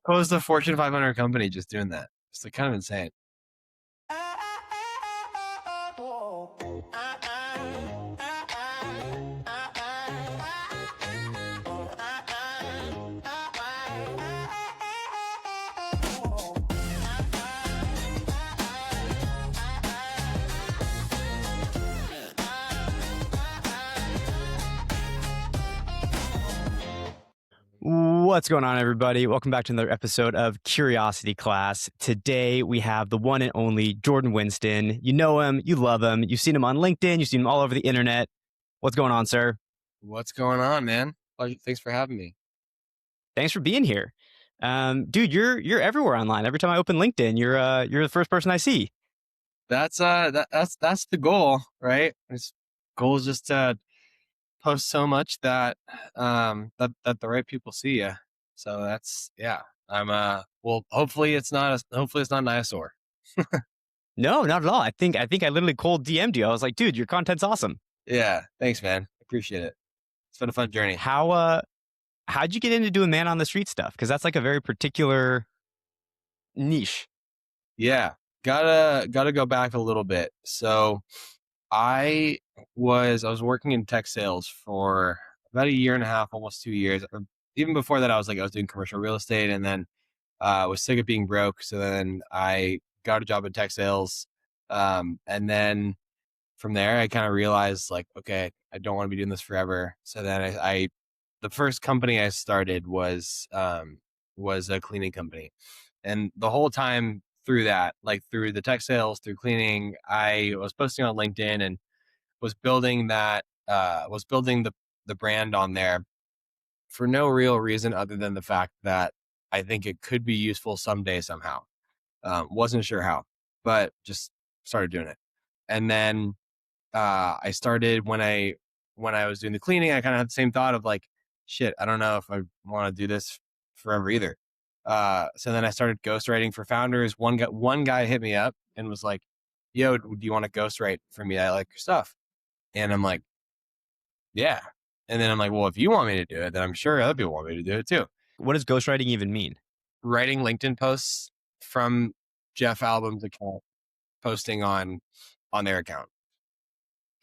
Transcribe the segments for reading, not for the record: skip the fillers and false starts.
Close the Fortune 500 company just doing that. It's like kind of insane. What's going on, everybody? Welcome back to another episode of Curiosity Class. Today, we have the one and only Jordan Winston. You know him, you love him, you've seen him on LinkedIn, you've seen him all over the internet. What's going on, sir? What's going on, man? Thanks for having me. Thanks for being here. Dude, you're everywhere online. Every time I open LinkedIn, you're the first person I see. That's the goal, right? Goal is just to post so much that that the right people see you. So that's well, hopefully it's not an eyesore. No, not at all. I think I literally cold DM'd you. I was like, dude, your content's awesome. Yeah, thanks, man. Appreciate it. It's been a fun journey. How'd you get into doing man on the street stuff? Because that's like a very particular niche. Yeah, gotta go back a little bit. So I was working in tech sales for about a year and a half, almost 2 years. Even before that, I was doing commercial real estate, and then was sick of being broke. So then I got a job in tech sales, and then from there, I kind of realized okay, I don't want to be doing this forever. So then the first company I started was a cleaning company, and the whole time through that, through the tech sales, through cleaning, I was posting on LinkedIn and was building the brand on there for no real reason other than the fact that I think it could be useful someday somehow. Wasn't sure how, but just started doing it. And then I started when I was doing the cleaning, I kind of had the same thought of shit, I don't know if I want to do this forever either. So then I started ghostwriting for founders. One guy hit me up and was like, yo, do you want to ghostwrite for me? I like your stuff. And I'm like, yeah. And then I'm like, well, if you want me to do it, then I'm sure other people want me to do it too. What does ghostwriting even mean? Writing LinkedIn posts from Jeff Album's account, posting on their account.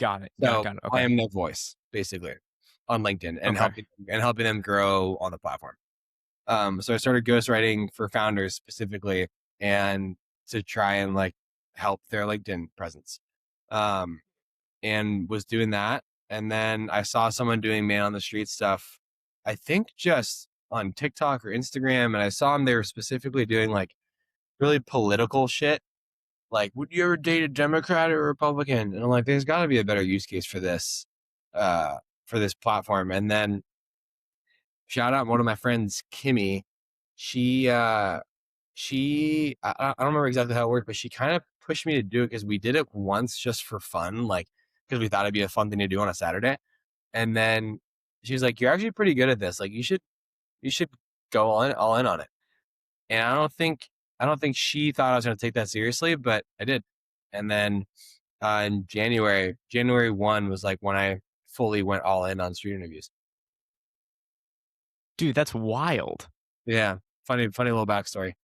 Got it. So Got it. Okay. I am their voice, basically, on LinkedIn and helping them grow on the platform. So I started ghostwriting for founders specifically, and to try and help their LinkedIn presence. And was doing that. And then I saw someone doing man on the street stuff, I think just on TikTok or Instagram. And I saw them, they were specifically doing really political shit. Like, would you ever date a Democrat or a Republican? And I'm like, there's got to be a better use case for this platform. And then shout out one of my friends, Kimmy. I don't remember exactly how it worked, but she kind of pushed me to do it because we did it once just for fun, because we thought it'd be a fun thing to do on a Saturday. And then she was like, you're actually pretty good at this. You should go all in on it. And I don't think she thought I was going to take that seriously, but I did. And then in January 1 was when I fully went all in on street interviews. Dude, that's wild. Yeah. Funny little backstory.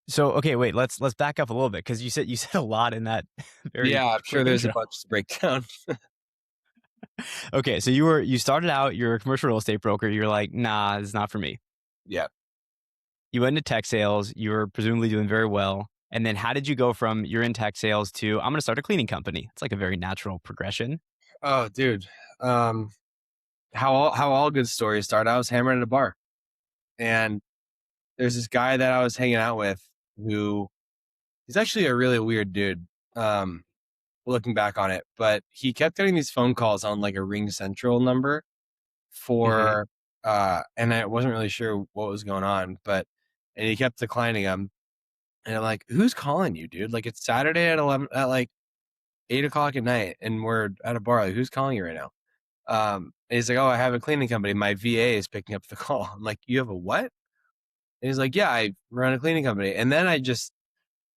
So, okay, wait, let's back up a little bit because you said a lot in that very I'm sure there's intro. a bunch to break down. Okay, so you started out, you're a commercial real estate broker. You're like, nah, it's not for me. Yeah. You went into tech sales. You were presumably doing very well. And then how did you go from you're in tech sales to I'm going to start a cleaning company? It's like a very natural progression. Oh, dude. How all good stories start. I was hammered at a bar, and there's this guy that I was hanging out with who he's actually a really weird dude. Looking back on it, but he kept getting these phone calls on a Ring Central number for, and I wasn't really sure what was going on, and he kept declining them. And I'm like, who's calling you, dude? It's Saturday at 8:00 at night and we're at a bar. Who's calling you right now? And he's like, oh, I have a cleaning company. My VA is picking up the call. I'm like, you have a what? And he's like, yeah, I run a cleaning company. And then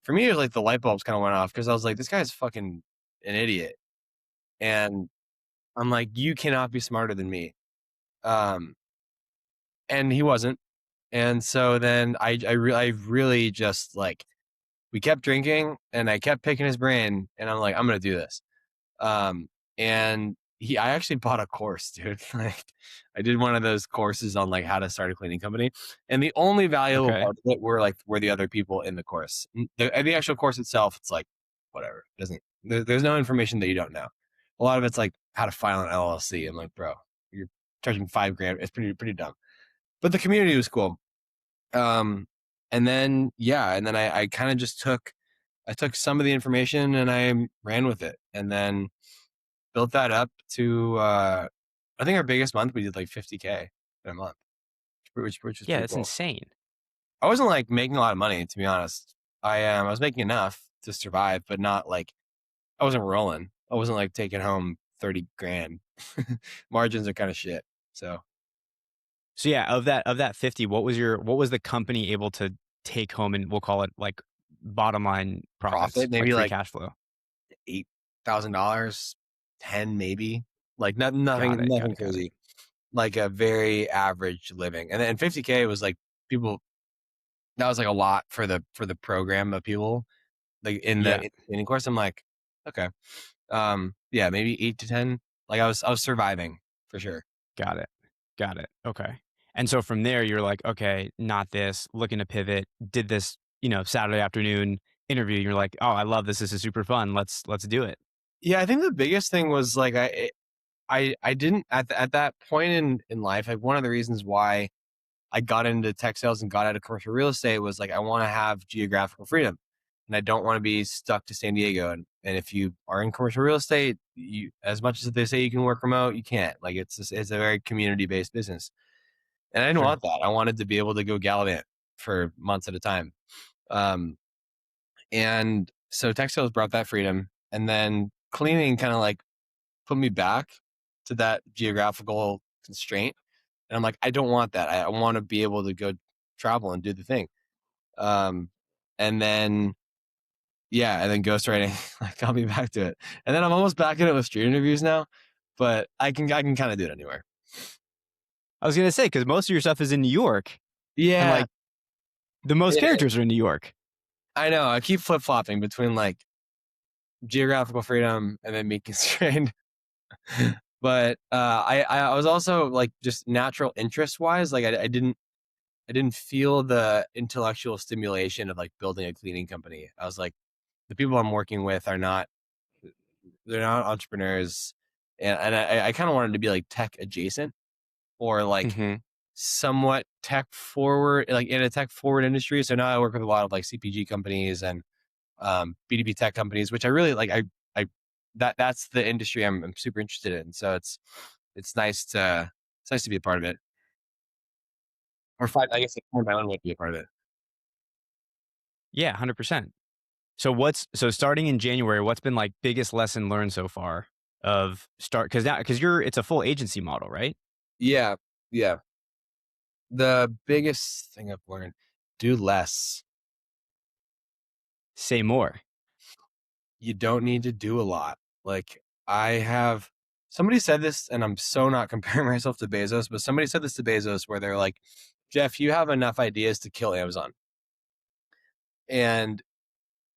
for me, it was the light bulbs kind of went off because I was like, this guy's fucking an idiot. And I'm like, you cannot be smarter than me. And he wasn't. And so then I really just like, we kept drinking and I kept picking his brain and I'm like, I'm going to do this. Um, and I actually bought a course, dude. Like, I did one of those courses on like how to start a cleaning company, and the only valuable Okay. part of it were the other people in the course. The actual course itself, it's like whatever. It doesn't there's no information that you don't know. A lot of it's like how to file an LLC. I'm like, bro, you're charging $5,000. It's pretty dumb. But the community was cool. Um, and then yeah, and then I kind of just took some of the information and I ran with it, and then built that up to I think our biggest month we did like 50K in a month, which was Yeah, pretty that's cool. insane. I wasn't like making a lot of money, to be honest. I was making enough to survive, but not like, I wasn't rolling. I wasn't like taking home 30 grand. Margins are kind of shit. So So yeah, of that 50, what was the company able to take home, and we'll call it like bottom line profits, profit like maybe free like cash flow? $8,000, 10 maybe. Like Got it. Got nothing it. Got it. crazy. Like a very average living. And then 50K was like, people, that was like a lot for the program of people like Yeah. in the training course. I'm like, okay, yeah, maybe 8 to 10. Like I was surviving for sure. Got it. Got it. Okay. And so from there, you're like, okay, not this. Looking to pivot. Did this, Saturday afternoon interview. You're like, oh, I love this. This is super fun. Let's do it. Yeah, I think the biggest thing was like I didn't at that point in life. Like one of the reasons why I got into tech sales and got out of commercial real estate was like I want to have geographical freedom, and I don't want to be stuck to San Diego. And if you are in commercial real estate, you, as much as they say you can work remote, you can't. Like it's a very community based business, and I didn't Sure. want that. I wanted to be able to go gallivant for months at a time. Um, and so tech sales brought that freedom, and then cleaning kind of like put me back to that geographical constraint. And I'm like, I don't want that. I want to be able to go travel and do the thing. Um, and then yeah, and then ghostwriting like got me back to it. And then I'm almost back in it with street interviews now, but I can kind of do it anywhere. I was gonna say, because most of your stuff is in New York, and Yeah, like the most it, characters are in New York. I know. I keep flip flopping between like geographical freedom and then being constrained. But I was also like just natural interest wise, like I didn't feel the intellectual stimulation of like building a cleaning company. I was like, the people I'm working with are not, they're not entrepreneurs, and I kind of wanted to be like tech adjacent or like Hmm. somewhat tech forward, like in a tech forward industry. So now I work with a lot of like CPG companies and B2B tech companies, which I really like. I that's the industry I'm super interested in. So it's nice to it's nice to be a part of it, or find, I guess, like, my own way to be a part of it. Yeah, 100%. So starting in January, what's been like biggest lesson learned so far of start? Because it's a full agency model, right? Yeah, yeah. The biggest thing I've learned: do less. Say more. You don't need to do a lot. Like I have somebody said this, and I'm so not comparing myself to Bezos, but somebody said this to Bezos where they're like, Jeff, you have enough ideas to kill Amazon. And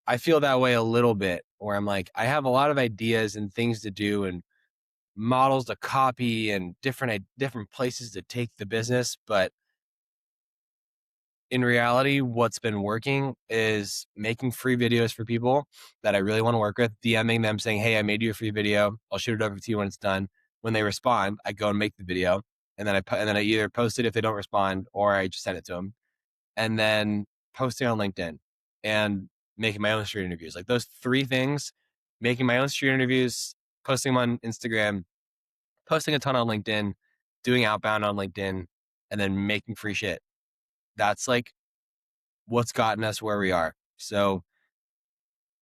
I feel that way a little bit where I'm like, I have a lot of ideas and things to do and models to copy and different places to take the business, but in reality, what's been working is making free videos for people that I really want to work with, DMing them saying, hey, I made you a free video. I'll shoot it over to you when it's done. When they respond, I go and make the video. And then I either post it if they don't respond, or I just send it to them. And then posting on LinkedIn and making my own street interviews. Like those three things: making my own street interviews, posting them on Instagram, posting a ton on LinkedIn, doing outbound on LinkedIn, and then making free shit. That's like what's gotten us where we are. So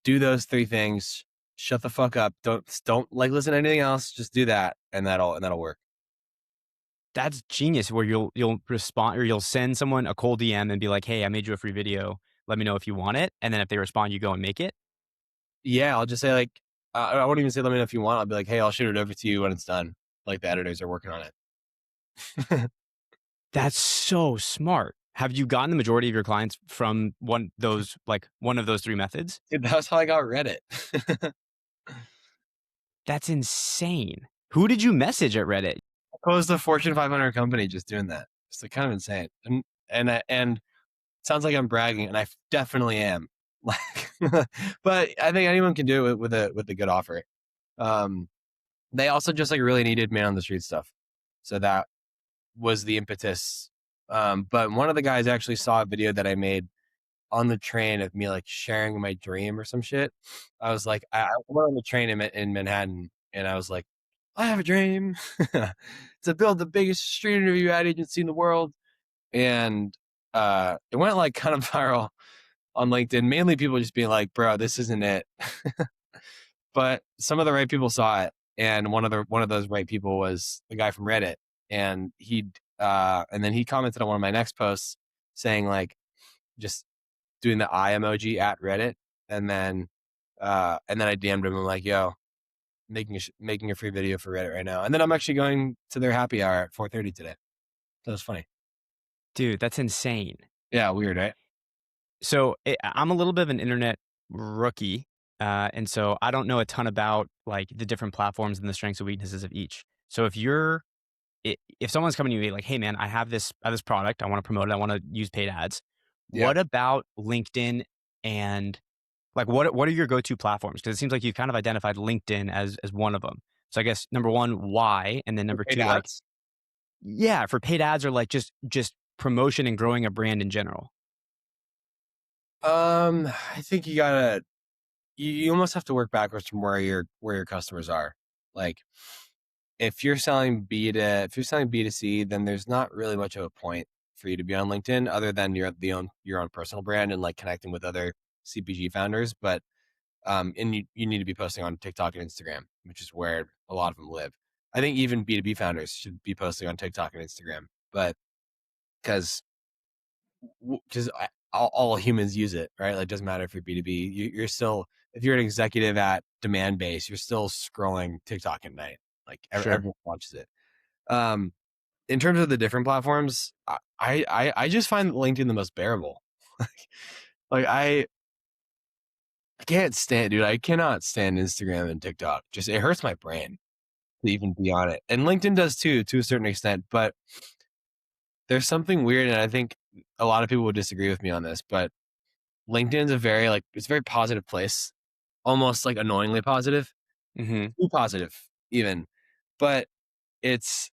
do those three things. Shut the fuck up. Don't like listen to anything else. Just do that, and that'll work. That's genius. Where you'll respond, or you'll send someone a cold DM and be like, "Hey, I made you a free video. Let me know if you want it." And then if they respond, you go and make it. Yeah, I'll just say like, I won't even say let me know if you want. I'll be like, hey, I'll shoot it over to you when it's done. Like the editors are working on it. That's so smart. Have you gotten the majority of your clients from one of those three methods? Dude, that's how I got Reddit. That's insane. Who did you message at Reddit? I was the Fortune 500 company just doing that. It's like kind of insane. And sounds like I'm bragging, and I definitely am. Like, but I think anyone can do it with a good offer. Um, they also just like really needed man on the street stuff, so that was the impetus. But one of the guys actually saw a video that I made on the train of me like sharing my dream or some shit. I was like, I went on the train in Manhattan, and I was like, I have a dream to build the biggest street interview ad agency in the world, and it went like kind of viral on LinkedIn. Mainly people just being like, "Bro, this isn't it." But some of the right people saw it, and one of those right people was the guy from Reddit, and and then he commented on one of my next posts saying like just doing the eye emoji at Reddit, and then I DM'd him. I'm like, "Yo, making a free video for Reddit right now," and then I'm actually going to their happy hour at 4:30 today. So it's funny. Dude, that's insane. Yeah, weird, right? So I'm a little bit of an internet rookie, and so I don't know a ton about like the different platforms and the strengths and weaknesses of each. So if someone's coming to you like, "Hey, man, I have this product. I want to promote it. I want to use paid ads." Yeah. What about LinkedIn and like what are your go-to platforms? Because it seems like you've kind of identified LinkedIn as one of them. So I guess number one, why, and then For number paid two, like ads? yeah, for paid ads or like just promotion and growing a brand in general. I think you almost have to work backwards from where your customers are. Like if you're selling B2C, then there's not really much of a point for you to be on LinkedIn other than your own personal brand and like connecting with other CPG founders. But and you need to be posting on TikTok and Instagram, which is where a lot of them live. I think even B2B founders should be posting on TikTok and Instagram, but because because all humans use it, right? Like, it doesn't matter if you're B2B. You're still, if you're an executive at demand base, you're still scrolling TikTok at night. Like, Sure. everyone watches it. Um, in terms of the different platforms, I just find LinkedIn the most bearable. Like, I can't stand, dude. I cannot stand Instagram and TikTok. Just it hurts my brain to even be on it, and LinkedIn does too, to a certain extent. But there's something weird, and I think a lot of people would disagree with me on this, but LinkedIn's it's a very positive place, almost like annoyingly positive, Hmm. too positive even. But it's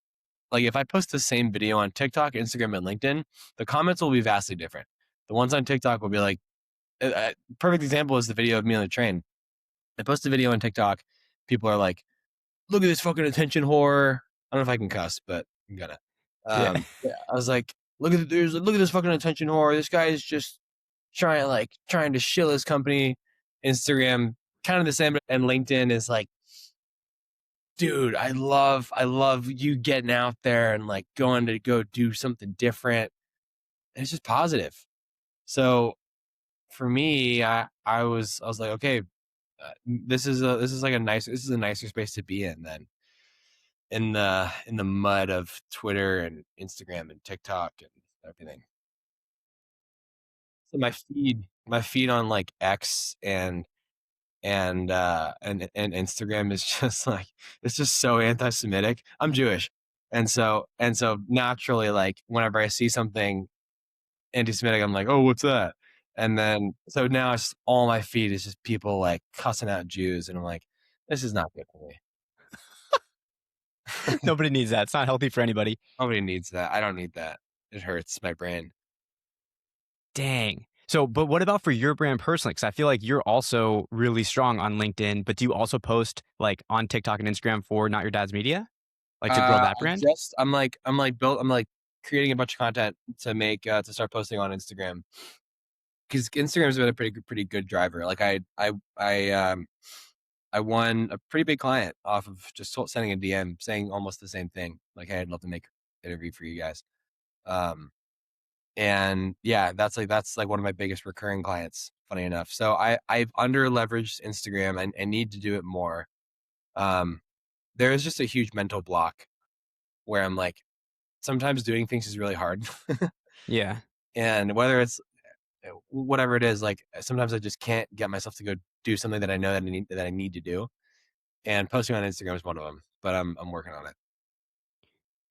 like if I post the same video on TikTok, Instagram, and LinkedIn, the comments will be vastly different. The ones on TikTok will be like, perfect example is the video of me on the train. I post a video on TikTok, people are like, "Look at this fucking attention whore." I don't know if I can cuss, but I'm gonna. Yeah. Yeah, I was like, look at this fucking attention whore. This guy is just trying to shill his company. Instagram kind of the same, and LinkedIn is like, dude, I love you getting out there and like going to go do something different. And it's just positive. So for me, I was like, okay, this is like this is a nicer space to be in than in the mud of Twitter and Instagram and TikTok and everything. So my feed on like X and Instagram is just like, it's just so anti-Semitic. I'm Jewish, and so naturally, like whenever I see something anti-Semitic, I'm like, oh, what's that? And then so now it's all my feed is just people like cussing out Jews, and I'm like, this is not good for me. Nobody needs that. It's not healthy for anybody. Nobody needs that. I don't need that. It hurts my brain. Dang. So, but what about for your brand personally? Because I feel like you're also really strong on LinkedIn, but do you also post like on TikTok and Instagram for Not Your Dad's Media, like to grow that brand? I'm like creating a bunch of content to make to start posting on Instagram, because Instagram's been a pretty good driver. Like I won a pretty big client off of just sending a DM saying almost the same thing. Like, hey, I'd love to make an interview for you guys. Um, and yeah, that's like one of my biggest recurring clients. Funny enough, so I've under leveraged Instagram and need to do it more. Um, there is just a huge mental block where I'm like, sometimes doing things is really hard. Yeah. And whether it's whatever it is, like sometimes I just can't get myself to go do something that I know that I need to do. And posting on Instagram is one of them, but I'm working on it.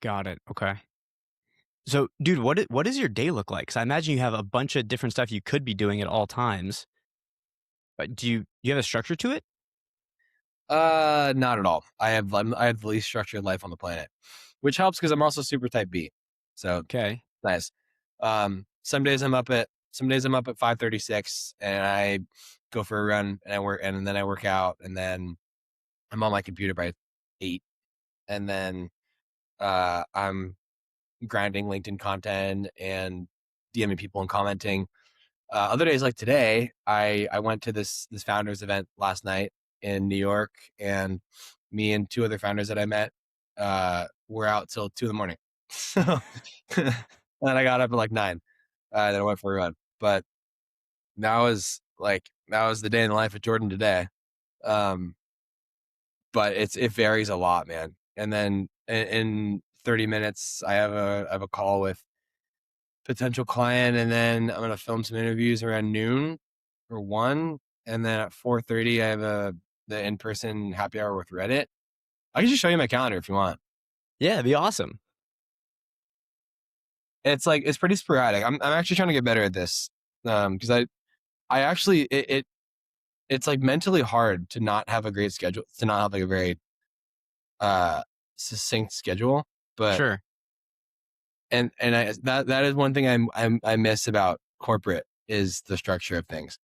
Got it. Okay. So, dude, what does your day look like? Because I imagine you have a bunch of different stuff you could be doing at all times. But do you have a structure to it? Not at all. I have the least structured life on the planet, which helps because I'm also super type B. So Okay. nice. Some days I'm up at 5:36 and I go for a run and I work and then I work out and then I'm on my computer by 8 and then I'm grinding LinkedIn content and DMing people and commenting. Other days like today, I went to this founders event last night in New York, and me and two other founders that I met were out till 2 in the morning. So and I got up at like 9. Then I went for a run. But that was the day in the life of Jordan today. Um, but it varies a lot, man. And then in 30 minutes, I have a call with potential client, and then I'm gonna film some interviews around noon or 1, and then at 4:30 I have the in-person happy hour with Reddit. I can just show you my calendar if you want. Yeah, it'd be awesome. It's like it's pretty sporadic. I'm actually trying to get better at this because I actually it's like mentally hard to not have a great schedule, to not have like a very uh succinct schedule, but Sure. and that is one thing I miss about corporate is the structure of things.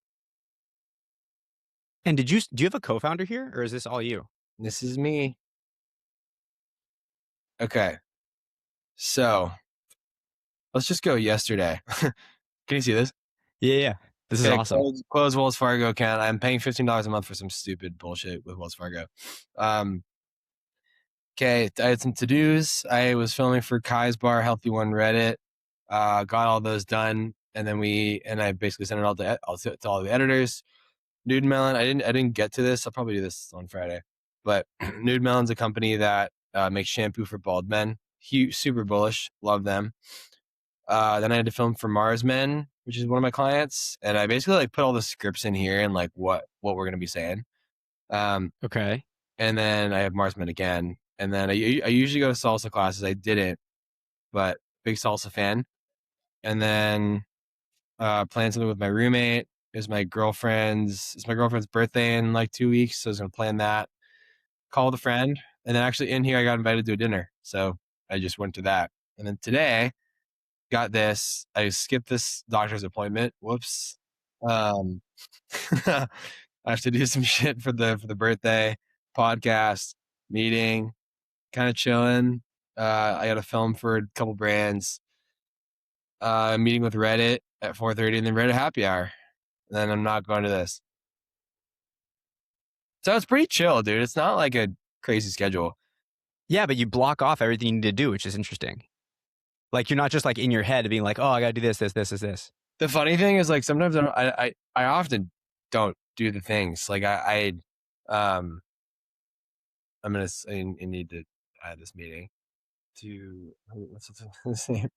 And do you have a co-founder here, or is this all you? This is me. Okay. So let's just go yesterday. Can you see this? Yeah, yeah. This is Okay, awesome. close Wells Fargo account. I'm paying $15 a month for some stupid bullshit with Wells Fargo. Okay, I had some to-dos. I was filming for Kai's Bar, Healthy One Reddit. Got all those done, and then I basically sent it all to all the editors. Nude Melon, I didn't get to this. I'll probably do this on Friday. But Nude Melon's a company that makes shampoo for bald men. Huge, super bullish. Love them. Then I had to film for Mars Men, which is one of my clients, and I basically like put all the scripts in here and like what we're gonna be saying. Um, Okay. and then I have Mars Men again, and then I usually go to salsa classes. I didn't, but big salsa fan. And then playing something with my roommate. It's my girlfriend's birthday in like 2 weeks, so I was gonna plan that. Called a friend, and then actually in here I got invited to a dinner, so I just went to that. And then today got this. I skipped this doctor's appointment. Whoops. Um, I have to do some shit for the birthday podcast meeting. Kind of chilling. I got a film for a couple brands. Meeting with Reddit at 4:30, and then Reddit happy hour. And then I'm not going to this. So it's pretty chill, dude. It's not like a crazy schedule. Yeah, but you block off everything you need to do, which is interesting. Like you're not just like in your head being like, oh, I gotta do this, this, this, is this. The funny thing is, like, sometimes I often don't do the things. Like um, I need to add this meeting to what's name?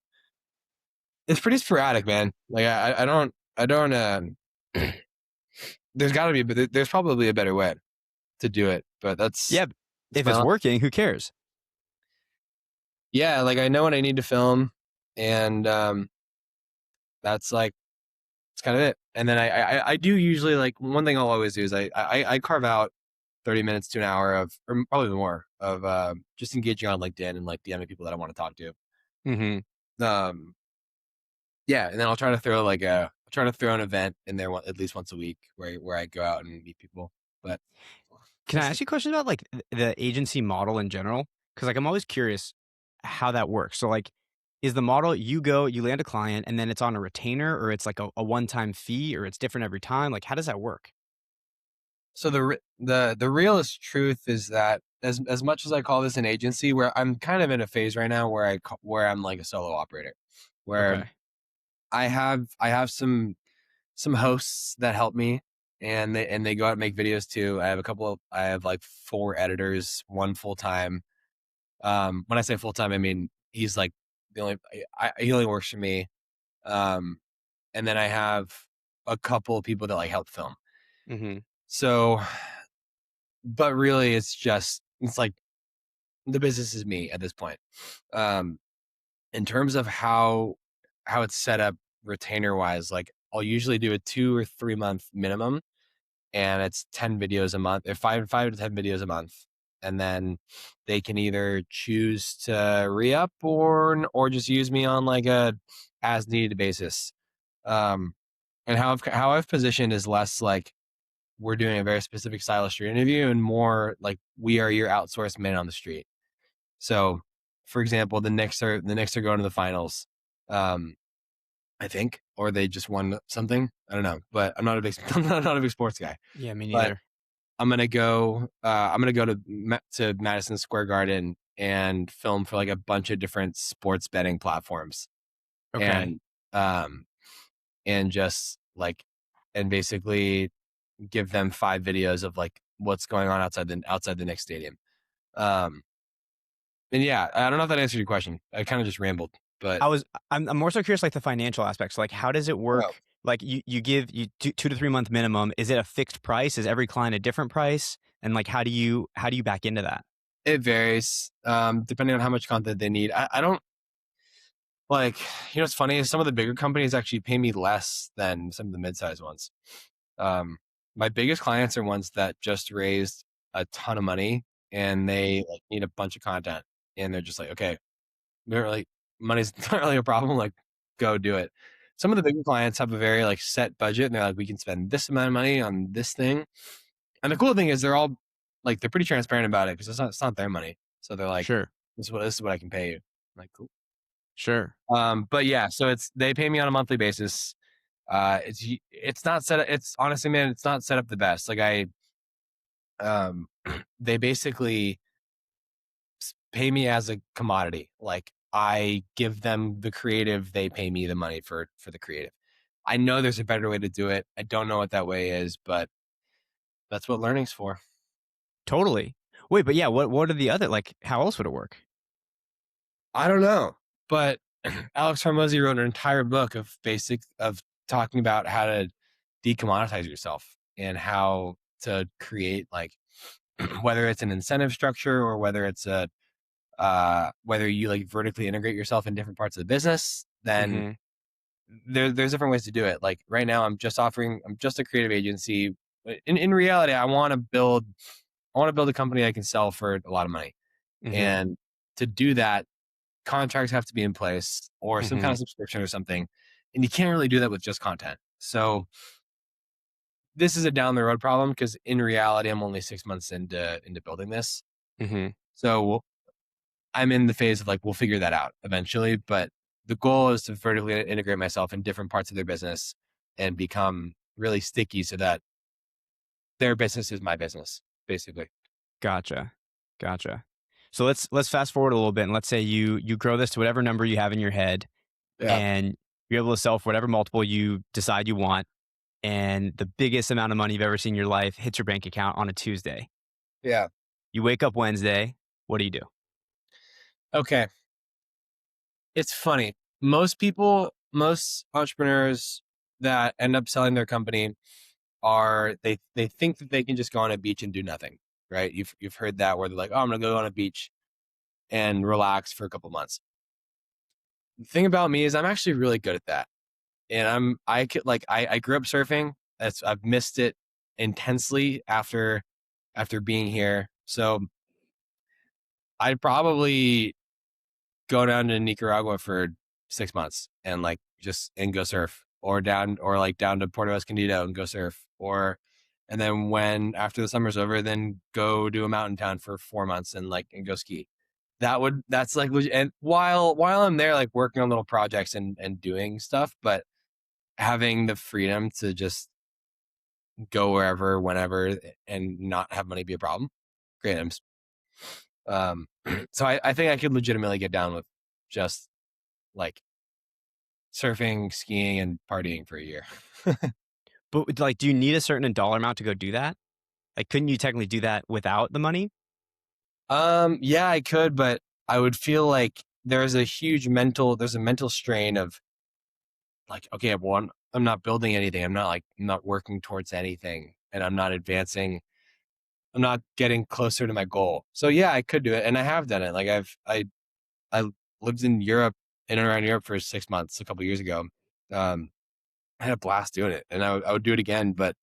It's pretty sporadic, man. Like I don't there's got to be, but there's probably a better way to do it. But Yeah, that's if my it's working, who cares? yeah. Like I know when I need to film, and that's like it's kind of it. And then I do usually like one thing I'll always do is I carve out 30 minutes to an hour of, or probably more of just engaging on LinkedIn and like DMing people that I want to talk to. Mm-hmm. Um, yeah, and then I'll try to throw I'll try to throw an event in there at least once a week where I go out and meet people. But Can I ask you a question about like the agency model in general? Because like I'm always curious how that works. So like, is the model you go, you land a client, and then it's on a retainer, or it's like a one-time fee, or it's different every time? Like, how does that work? so the realest truth is that as much as I call this an agency, where I'm kind of in a phase right now where I'm like a solo operator, where Okay. I have some hosts that help me, and they go out and make videos too. I have like 4 editors, one full time. When I say full time, I mean he's like the only he only works for me. and then I have a couple of people that like help film. Mm-hmm. So, but really, it's like the business is me at this point. Um, in terms of how it's set up retainer wise, like I'll usually do a 2 or 3 month minimum, and it's 10 videos a month, or five to 10 videos a month. And then they can either choose to re-up or just use me on like a as needed basis. Um, and how I've positioned is less like we're doing a very specific style of street interview and more like we are your outsourced man on the street. So, for example, the Knicks are going to the finals. Um, I think, or they just won something. I don't know, but I'm not a big I'm not a big sports guy. Yeah, me But neither. I'm gonna go. I'm gonna go to Madison Square Garden and film for like a bunch of different sports betting platforms, Okay. and um, and just like, and basically give them 5 videos of like what's going on outside the Knicks stadium. Um, and yeah, I don't know if that answered your question. I kind of just rambled, but I'm more so curious, like the financial aspects. Like, how does it oh, work? Like, you give you 2 to 3 month minimum. Is it a fixed price? Is every client a different price? And like, how do you back into that? it varies depending on how much content they need. I don't like, it's funny. Some of the bigger companies actually pay me less than some of the mid-sized ones. Um, my biggest clients are ones that just raised a ton of money and they like need a bunch of content, and they're just like, okay, they're like, money's not really a problem. Like, go do it. Some of the bigger clients have a very like set budget, and they're like, we can spend this amount of money on this thing. And the cool thing is, they're all like, they're pretty transparent about it because it's not their money. So they're like, Sure, this is what I can pay you. I'm like, cool. sure. But yeah, so they pay me on a monthly basis. It's not set up. It's honestly, man, it's not set up the best. Like um, they basically pay me as a commodity. Like I give them the creative, they pay me the money for the creative. I know there's a better way to do it. I don't know what that way is, but that's what learning's for. Totally. Wait, but yeah, what are the other, like, how else would it work? I don't know, but Alex Hormozy wrote an entire book of talking about how to decommoditize yourself and how to create like whether it's an incentive structure or whether it's a whether you like vertically integrate yourself in different parts of the business, then Mm-hmm. there's different ways to do it. Like right now, I'm just a creative agency. In reality, I want to build a company I can sell for a lot of money, Mm-hmm. and to do that, contracts have to be in place or some kind Mm-hmm. of subscription or something, and you can't really do that with just content. So this is a down the road problem because in reality, I'm only 6 months into building this. Mm-hmm. So I'm in the phase of like, we'll figure that out eventually. But the goal is to vertically integrate myself in different parts of their business and become really sticky so that their business is my business, basically. Gotcha. Gotcha. So let's fast forward a little bit and let's say you grow this to whatever number you have in your head Yeah. and you're able to sell for whatever multiple you decide you want, and the biggest amount of money you've ever seen in your life hits your bank account on a Tuesday. Yeah. You wake up Wednesday, what do you do? Okay. It's funny. Most entrepreneurs that end up selling their company they think that they can just go on a beach and do nothing, right? You've heard that where they're like, oh, I'm gonna go on a beach and relax for a couple months. The thing about me is I'm actually really good at that. And I could like I grew up surfing. I've missed it intensely after being here. So I'd probably go down to Nicaragua for 6 months and like just and go surf, or like down to Puerto Escondido and go surf, or and then when after the summer's over, then go to a mountain town for 4 months and go ski. That's like and while I'm there, like working on little projects and doing stuff, but having the freedom to just go wherever, whenever, and not have money be a problem. Great. Um, so I think I could legitimately get down with just like surfing, skiing, and partying for a year. But like, do you need a certain dollar amount to go do that? Like, couldn't you technically do that without the money? Yeah, I could, but I would feel like there's a mental strain of like, okay, one, I'm not building anything. I'm not working towards anything, and I'm not advancing. I'm not getting closer to my goal. So yeah, I could do it, and I have done it. Like I lived in Europe, in and around Europe for 6 months a couple years ago. Um, I had a blast doing it, and I would do it again. But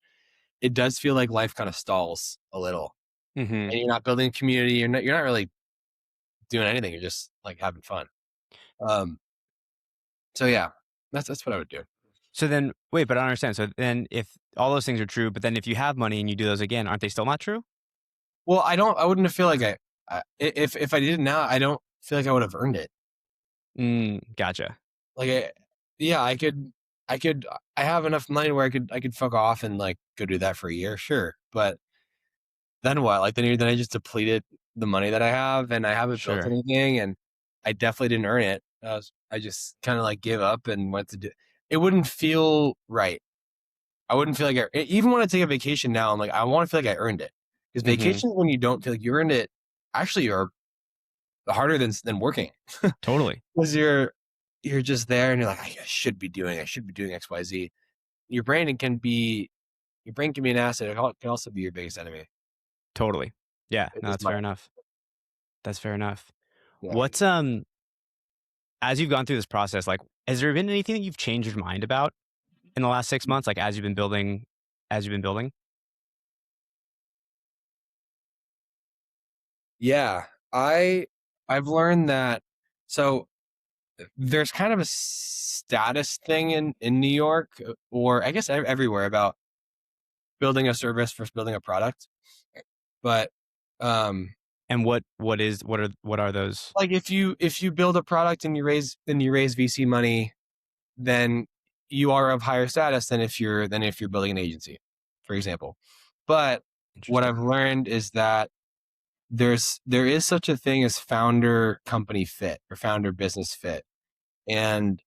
it does feel like life kind of stalls a little, Hmm. and you're not building a community. You're not really doing anything. You're just like having fun. Um, so yeah, that's what I would do. So then, wait, but I don't understand. So then, if all those things are true, but then if you have money and you do those again, aren't they still not true? Well, I wouldn't feel like if I did it now, I don't feel like I would have earned it. Gotcha. Like, yeah, I could, I have enough money where I could fuck off and like go do that for a year, sure. But then what? Like then I just depleted the money that I have, and I haven't built Sure. anything, and I definitely didn't earn it. I just kind of like gave up and went to do. It wouldn't feel right. I wouldn't feel like even when I take a vacation now, I'm like I want to feel like I earned it, because Hmm. vacations when you don't feel like you earned it actually are harder than working. Totally. Because you're just there and you're like, I should be doing XYZ. Your brain can be an asset. It can also be your biggest enemy. Totally. Yeah. It No, is that's fair mine. enough. That's fair enough. Yeah. What's as you've gone through this process, like, has there been anything that you've changed your mind about in the last 6 months? Like, as you've been building. Yeah. I I've learned that, so there's kind of a status thing in New York, or I guess everywhere, about building a service versus building a product. But um And what are those? like if you build a product and you raise VC money, then you are of higher status than if you're building an agency, for example. But what Interesting. I've learned is that there is such a thing as founder company fit or founder business fit. And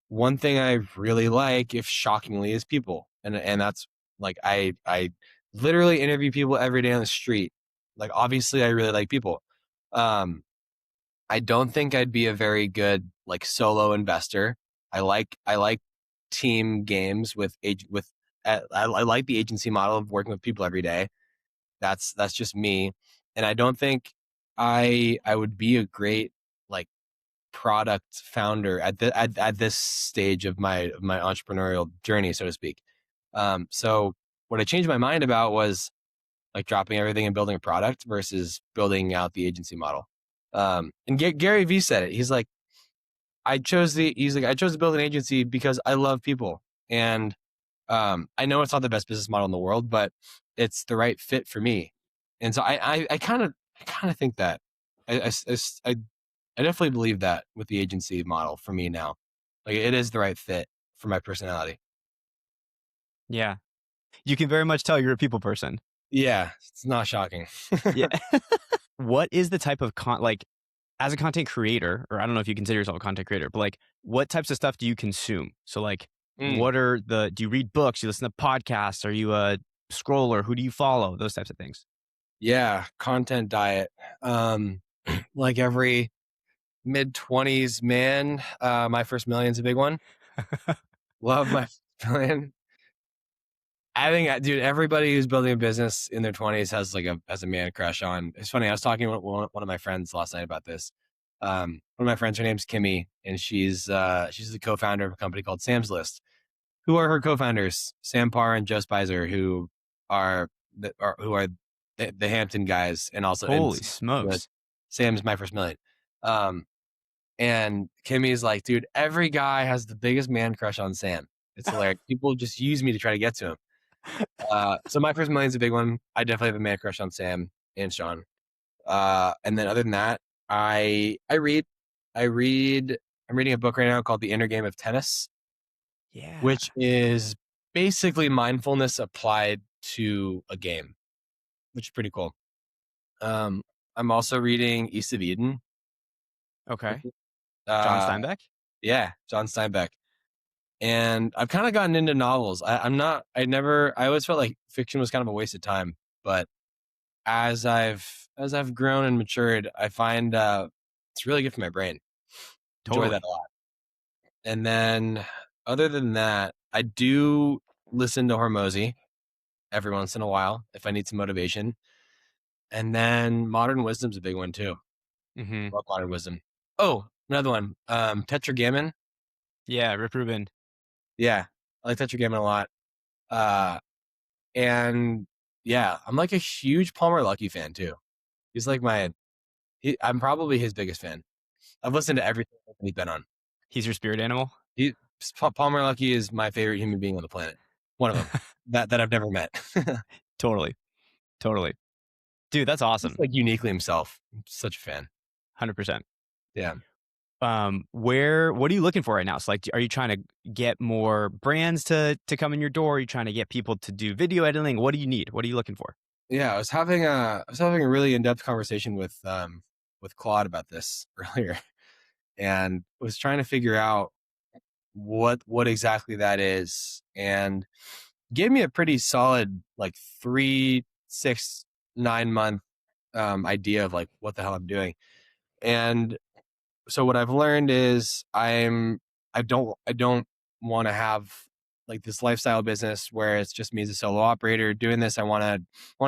one thing I really like, if shockingly, is people. And that's like I literally interview people every day on the street. Like obviously I really like people. Um I don't think I'd be a very good like solo investor. I like team games with I like the agency model of working with people every day. That's just me, and I don't think I would be a great like product founder at this stage of my entrepreneurial journey, so to speak. So what I changed my mind about was like dropping everything and building a product versus building out the agency model. And Gary Vee said it. He's like, I chose to build an agency because I love people. And I know it's not the best business model in the world, but it's the right fit for me. And so I kind of think that I I definitely believe that with the agency model for me now, like it is the right fit for my personality. Yeah. You can very much tell you're a people person. Yeah, it's not shocking. Yeah. What is the type of like, as a content creator, or I don't know if you consider yourself a content creator, but like, what types of stuff do you consume? So like, Mm, do you read books? Do you listen to podcasts? Are you a scroller? Who do you follow? Those types of things. yeah, content diet. Um, like every mid-20s man, my first million's a big one. Love my first million. I think, dude, everybody who's building a business in their 20s has a man crush on. It's funny. I was talking with one of my friends last night about this. One of my friends, her name's Kimmy, and she's the co-founder of a company called Sam's List. Who are her co-founders? Sam Parr and Joe Spicer, who are the Hampton guys, and also Holy the smokes. Sam's My First Million. Um, and Kimmy's like, dude, every guy has the biggest man crush on Sam. It's hilarious. People just use me to try to get to him. So My First Million's a big one. I definitely have a man crush on Sam and Sean. And then other than that, I read. I read. I'm reading a book right now called The Inner Game of Tennis, Yeah. which is basically mindfulness applied to a game, which is pretty cool. Um, I'm also reading East of Eden. Okay. John Uh, Steinbeck? yeah, John Steinbeck. And I've kind of gotten into novels. I'm not. I always felt like fiction was kind of a waste of time, but as I've grown and matured, I find it's really good for my brain. Enjoy that Totally. a lot. And then other than that, I do listen to Hormozy every once in a while if I need some motivation. And then Modern Wisdom's a big one too. Mm-hmm. Love Modern Wisdom. Oh, another one. Tetragammon. Yeah, Rip Rubin. Yeah, I like Tetragammon a lot. And yeah, I'm like a huge Palmer Luckey fan too. He's like I'm probably his biggest fan. I've listened to everything he's been on. He's your spirit animal? He, Palmer Luckey is my favorite human being on the planet. One of them that I've never met. Totally. Totally. Dude, that's awesome. Just like uniquely himself. I'm such a fan. 100%. Yeah. What are you looking for right now? So like, are you trying to get more brands to come in your door? Are you trying to get people to do video editing? What do you need? What are you looking for? Yeah, I was having a really in-depth conversation with Claude about this earlier, and was trying to figure out what exactly that is, and gave me a pretty solid like 3, 6, 9 month idea of like what the hell I'm doing. And so what I've learned is I don't want to have like this lifestyle business where it's just me as a solo operator doing this. I want to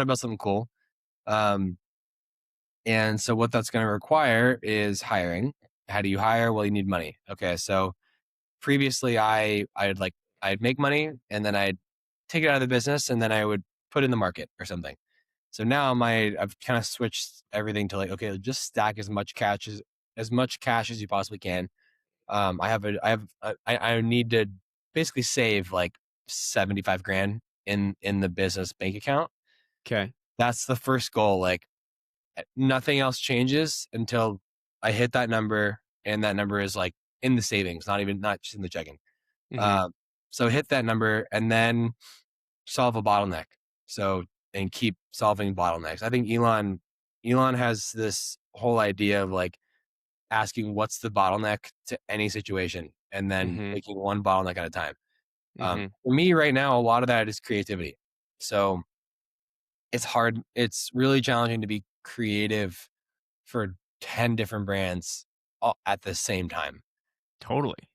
build something cool. And so what that's going to require is hiring. How do you hire? Well, you need money. Okay. So previously I'd make money and then I'd take it out of the business and then I would put it in the market or something. So now I've kind of switched everything to like, okay, just stack as much cash as you possibly can. I need to basically save like 75 grand in the business bank account. Okay. That's the first goal. Like nothing else changes until I hit that number, and that number is like in the savings, not just in the checking. Mm-hmm. So hit that number and then solve a bottleneck. And keep solving bottlenecks. I think Elon has this whole idea of like asking what's the bottleneck to any situation and then Mm-hmm. taking one bottleneck at a time. Mm-hmm. For me right now, a lot of that is creativity. So it's hard. It's really challenging to be creative for 10 different brands all at the same time. Totally.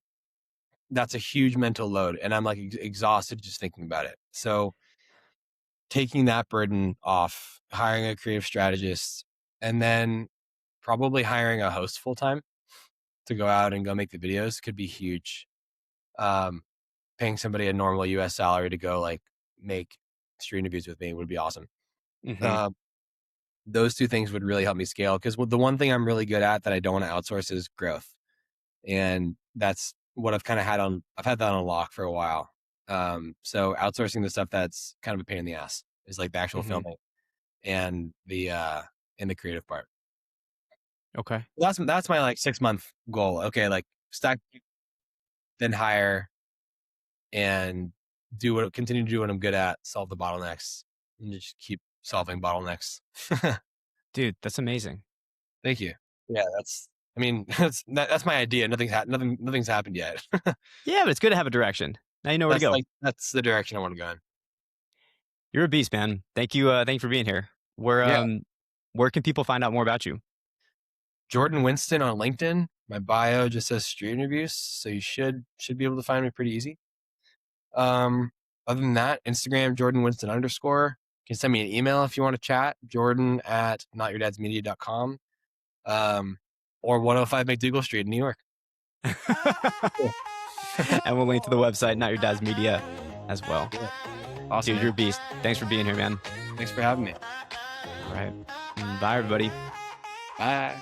That's a huge mental load. And I'm like exhausted just thinking about it. So taking that burden off, hiring a creative strategist, and then probably hiring a host full time to go out and go make the videos could be huge. Paying somebody a normal US salary to go like make street interviews with me would be awesome. Mm-hmm. Uh, those two things would really help me scale because the one thing I'm really good at that I don't want to outsource is growth. And that's what I've had that on lock for a while. So outsourcing the stuff that's kind of a pain in the ass is like the actual Mm-hmm. filming and the creative part. Okay. That's my like 6 month goal. Okay, like stack, then hire, and continue to do what I'm good at, solve the bottlenecks, and just keep solving bottlenecks. Dude, that's amazing. Thank you. Yeah, that's my idea. Nothing's happened yet. Yeah, but it's good to have a direction. Now you know where to go. That's the direction I want to go in. You're a beast, man. Thank you. Thank you for being here. Yeah, Where can people find out more about you? Jordan Winston on LinkedIn. My bio just says street interviews, so you should be able to find me pretty easy. Other than that, Instagram Jordan Winston _ You can send me an email if you want to chat. Jordan@notyourdadsmedia.com. Or 105 McDougal Street in New York. And we'll link to the website, Not Your Dad's Media, as well. Yeah. Awesome. Dude, you're a beast. Thanks for being here, man. Thanks for having me. All right. Bye, everybody. Bye.